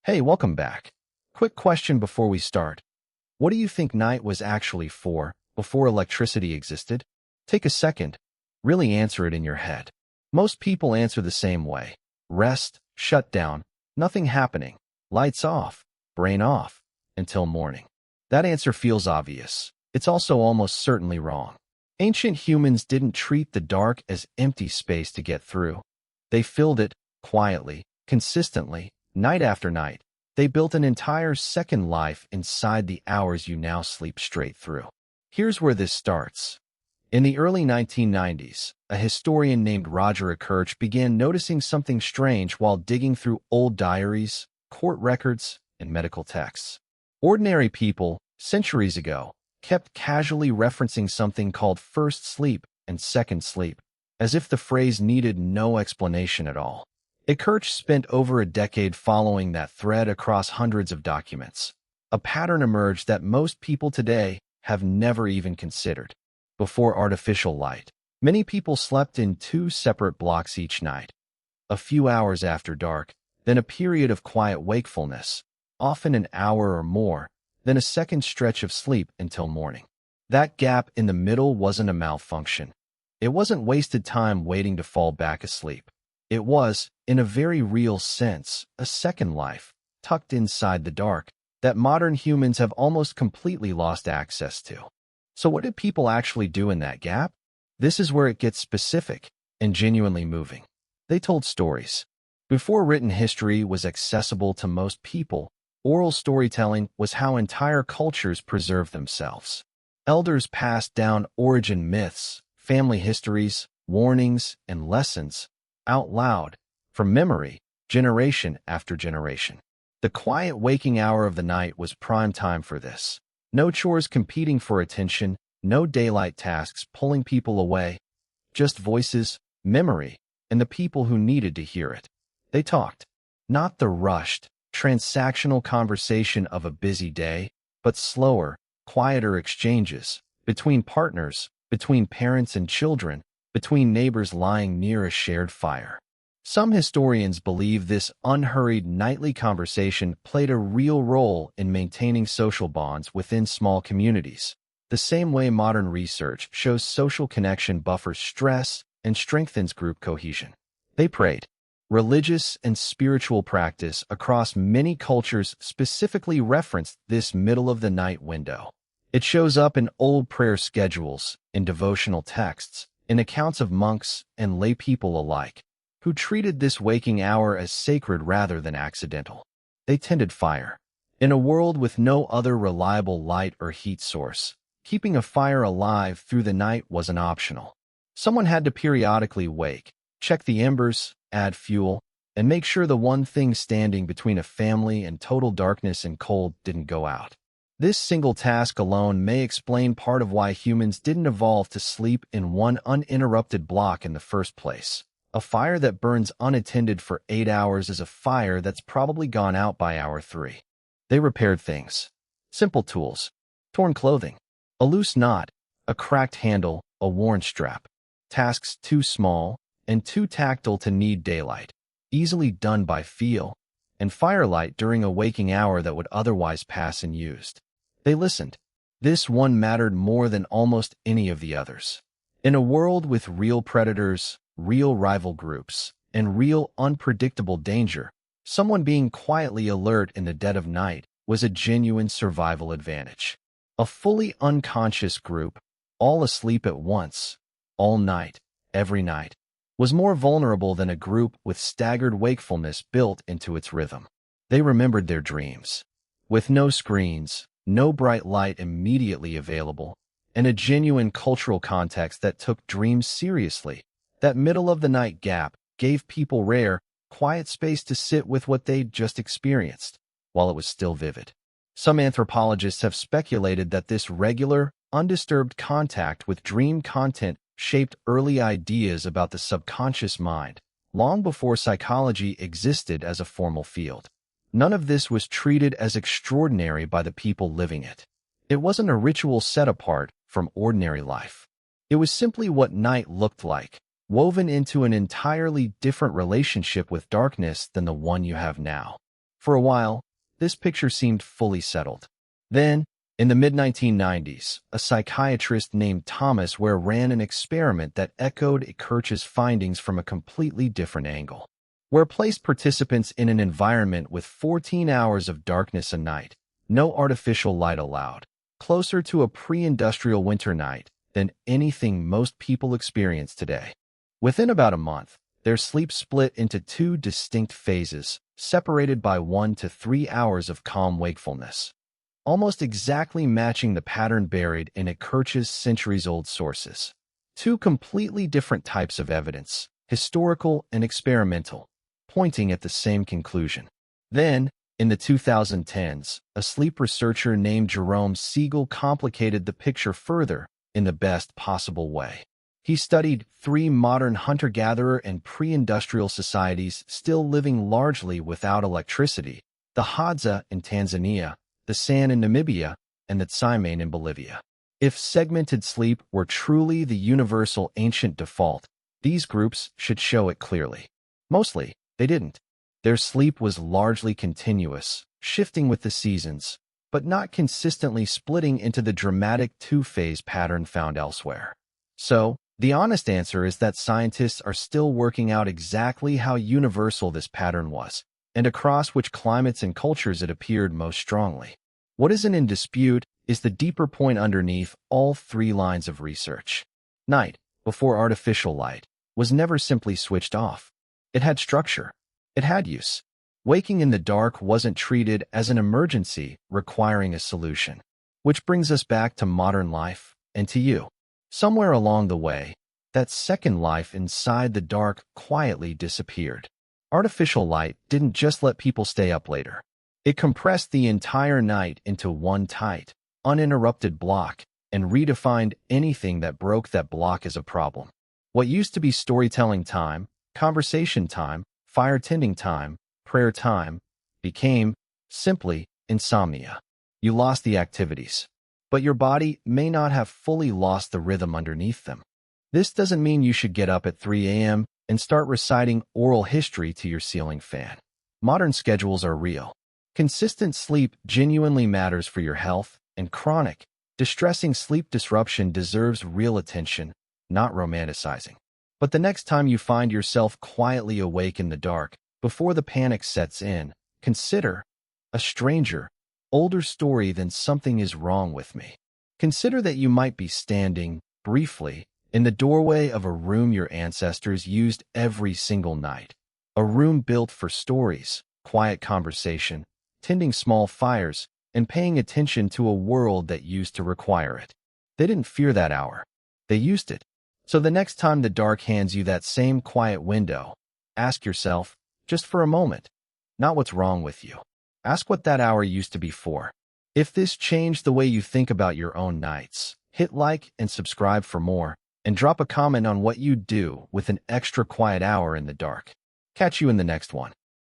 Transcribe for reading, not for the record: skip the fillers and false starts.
Hey, welcome back. Quick question before we start. What do you think night was actually for before electricity existed? Take a second. Really answer it in your head. Most people answer the same way. Rest, shut down, nothing happening, lights off, brain off, until morning. That answer feels obvious. It's also almost certainly wrong. Ancient humans didn't treat the dark as empty space to get through. They filled it quietly, consistently, night after night. They built an entire second life inside the hours you now sleep straight through. Here's where this starts. In the early 1990s, a historian named Roger Kirch began noticing something strange while digging through old diaries, court records, and medical texts. Ordinary people, centuries ago, kept casually referencing something called first sleep and second sleep, as if the phrase needed no explanation at all. Kirch spent over a decade following that thread across hundreds of documents. A pattern emerged that most people today have never even considered. Before artificial light, many people slept in two separate blocks each night. A few hours after dark, then a period of quiet wakefulness, often an hour or more, then a second stretch of sleep until morning. That gap in the middle wasn't a malfunction. It wasn't wasted time waiting to fall back asleep. It was, in a very real sense, a second life, tucked inside the dark, that modern humans have almost completely lost access to. So what did people actually do in that gap? This is where it gets specific and genuinely moving. They told stories. Before written history was accessible to most people, oral storytelling was how entire cultures preserved themselves. Elders passed down origin myths, family histories, warnings, and lessons out loud, from memory, generation after generation. The quiet waking hour of the night was prime time for this. No chores competing for attention, no daylight tasks pulling people away, just voices, memory, and the people who needed to hear it. They talked, not the rushed, transactional conversation of a busy day, but slower, quieter exchanges between partners, between parents and children, between neighbors lying near a shared fire. Some historians believe this unhurried nightly conversation played a real role in maintaining social bonds within small communities, the same way modern research shows social connection buffers stress and strengthens group cohesion. They prayed. Religious and spiritual practice across many cultures specifically referenced this middle-of-the-night window. It shows up in old prayer schedules, in devotional texts, in accounts of monks and lay people alike, who treated this waking hour as sacred rather than accidental. They tended fire. In a world with no other reliable light or heat source, keeping a fire alive through the night wasn't optional. Someone had to periodically wake, check the embers, add fuel, and make sure the one thing standing between a family and total darkness and cold didn't go out. This single task alone may explain part of why humans didn't evolve to sleep in one uninterrupted block in the first place. A fire that burns unattended for 8 hours is a fire that's probably gone out by hour 3. They repaired things. Simple tools. Torn clothing. A loose knot. A cracked handle. A worn strap. Tasks too small and too tactile to need daylight. Easily done by feel. And firelight during a waking hour that would otherwise pass unused. They listened. This one mattered more than almost any of the others. In a world with real predators, real rival groups, and real unpredictable danger, someone being quietly alert in the dead of night was a genuine survival advantage. A fully unconscious group, all asleep at once, all night, every night, was more vulnerable than a group with staggered wakefulness built into its rhythm. They remembered their dreams. With no screens, no bright light immediately available, and a genuine cultural context that took dreams seriously, that middle-of-the-night gap gave people rare, quiet space to sit with what they'd just experienced, while it was still vivid. Some anthropologists have speculated that this regular, undisturbed contact with dream content shaped early ideas about the subconscious mind, long before psychology existed as a formal field. None of this was treated as extraordinary by the people living it. It wasn't a ritual set apart from ordinary life. It was simply what night looked like, woven into an entirely different relationship with darkness than the one you have now. For a while, this picture seemed fully settled. Then, in the mid-1990s, a psychiatrist named Thomas Ware ran an experiment that echoed Kirch's findings from a completely different angle. Ware placed participants in an environment with 14 hours of darkness a night, no artificial light allowed, closer to a pre-industrial winter night than anything most people experience today. Within about a month, their sleep split into two distinct phases, separated by 1 to 3 hours of calm wakefulness, almost exactly matching the pattern buried in Kirch's centuries-old sources. Two completely different types of evidence, historical and experimental, pointing at the same conclusion. Then, in the 2010s, a sleep researcher named Jerome Siegel complicated the picture further in the best possible way. He studied 3 modern hunter-gatherer and pre-industrial societies still living largely without electricity: the Hadza in Tanzania, the San in Namibia, and the Tsimane in Bolivia. If segmented sleep were truly the universal ancient default, these groups should show it clearly. Mostly, they didn't. Their sleep was largely continuous, shifting with the seasons, but not consistently splitting into the dramatic two-phase pattern found elsewhere. So, the honest answer is that scientists are still working out exactly how universal this pattern was, and across which climates and cultures it appeared most strongly. What isn't in dispute is the deeper point underneath all 3 lines of research. Night, before artificial light, was never simply switched off. It had structure. It had use. Waking in the dark wasn't treated as an emergency requiring a solution. Which brings us back to modern life and to you. Somewhere along the way, that second life inside the dark quietly disappeared. Artificial light didn't just let people stay up later. It compressed the entire night into one tight, uninterrupted block and redefined anything that broke that block as a problem. What used to be storytelling time, conversation time, fire tending time, prayer time, became, simply, insomnia. You lost the activities, but your body may not have fully lost the rhythm underneath them. This doesn't mean you should get up at 3 a.m. and start reciting oral history to your ceiling fan. Modern schedules are real. Consistent sleep genuinely matters for your health, and chronic, distressing sleep disruption deserves real attention, not romanticizing. But the next time you find yourself quietly awake in the dark, before the panic sets in, consider a stranger, older story than something is wrong with me. Consider that you might be standing, briefly, in the doorway of a room your ancestors used every single night. A room built for stories, quiet conversation, tending small fires, and paying attention to a world that used to require it. They didn't fear that hour. They used it. So the next time the dark hands you that same quiet window, ask yourself, just for a moment, not what's wrong with you. Ask what that hour used to be for. If this changed the way you think about your own nights, hit like and subscribe for more, and drop a comment on what you'd do with an extra quiet hour in the dark. Catch you in the next one.